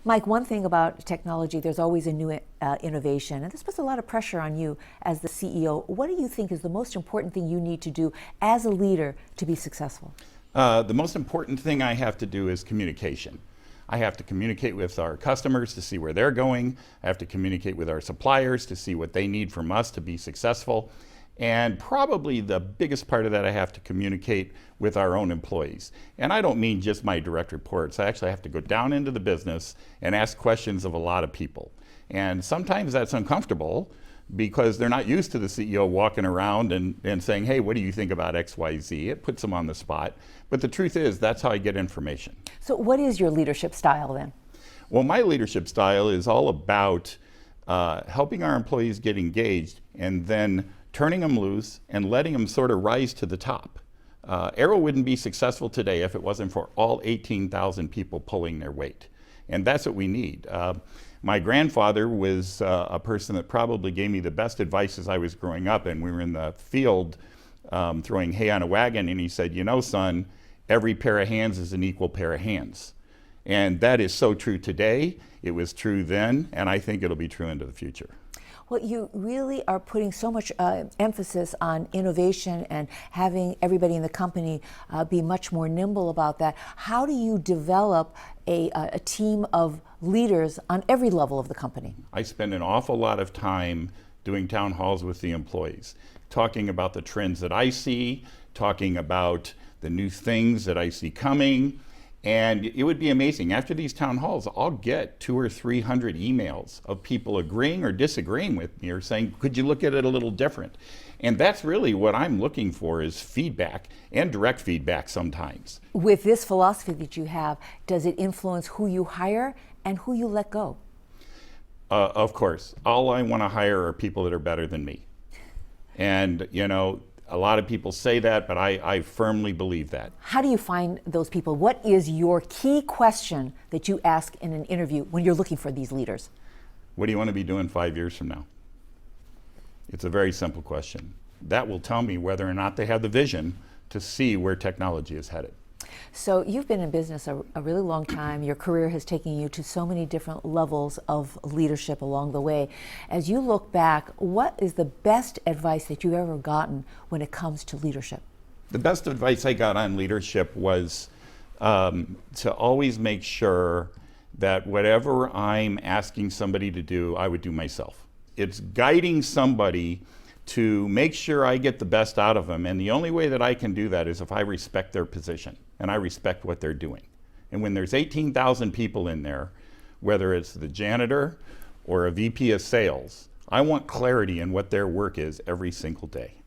Mike, one thing about technology, there's always a new innovation, and this puts a lot of pressure on you as the CEO. What do you think is the most important thing you need to do as a leader to be successful? The most important thing I have to do is communication. I have to communicate with our customers to see where they're going. I have to communicate with our suppliers to see what they need from us to be successful. And probably the biggest part of that, I have to communicate with our own employees. And I don't mean just my direct reports. I actually have to go down into the business and ask questions of a lot of people. And sometimes that's uncomfortable because they're not used to the CEO walking around and saying, hey, what do you think about X, Y, Z? It puts them on the spot. But the truth is, that's how I get information. So what is your leadership style then? Well, my leadership style is all about helping our employees get engaged and then turning them loose and letting them sort of rise to the top. Arrow wouldn't be successful today if it wasn't for all 18,000 people pulling their weight. And that's what we need. My grandfather was a person that probably gave me the best advice as I was growing up, and we were in the field throwing hay on a wagon, and he said, you know, son, every pair of hands is an equal pair of hands. And that is so true today. It was true then, and I think it'll be true into the future. Well, you really are putting so much emphasis on innovation and having everybody in the company be much more nimble about that. How do you develop a team of leaders on every level of the company? I spend an awful lot of time doing town halls with the employees, talking about the trends that I see, talking about the new things that I see coming. And it would be amazing. After these town halls, I'll get 200 or 300 emails of people agreeing or disagreeing with me or saying, could you look at it a little different? And that's really what I'm looking for, is feedback and direct feedback sometimes. With this philosophy that you have, does it influence who you hire and who you let go? Of course. All I want to hire are people that are better than me. And, you know, a lot of people say that, but I firmly believe that. How do you find those people? What is your key question that you ask in an interview when you're looking for these leaders? What do you want to be doing 5 years from now? It's a very simple question. That will tell me whether or not they have the vision to see where technology is headed. So you've been in business a really long time. Your career has taken you to so many different levels of leadership along the way. As you look back, what is the best advice that you've ever gotten when it comes to leadership? The best advice I got on leadership was to always make sure that whatever I'm asking somebody to do, I would do myself. It's guiding somebody to make sure I get the best out of them. And the only way that I can do that is if I respect their position and I respect what they're doing. And when there's 18,000 people in there, whether it's the janitor or a VP of sales, I want clarity in what their work is every single day.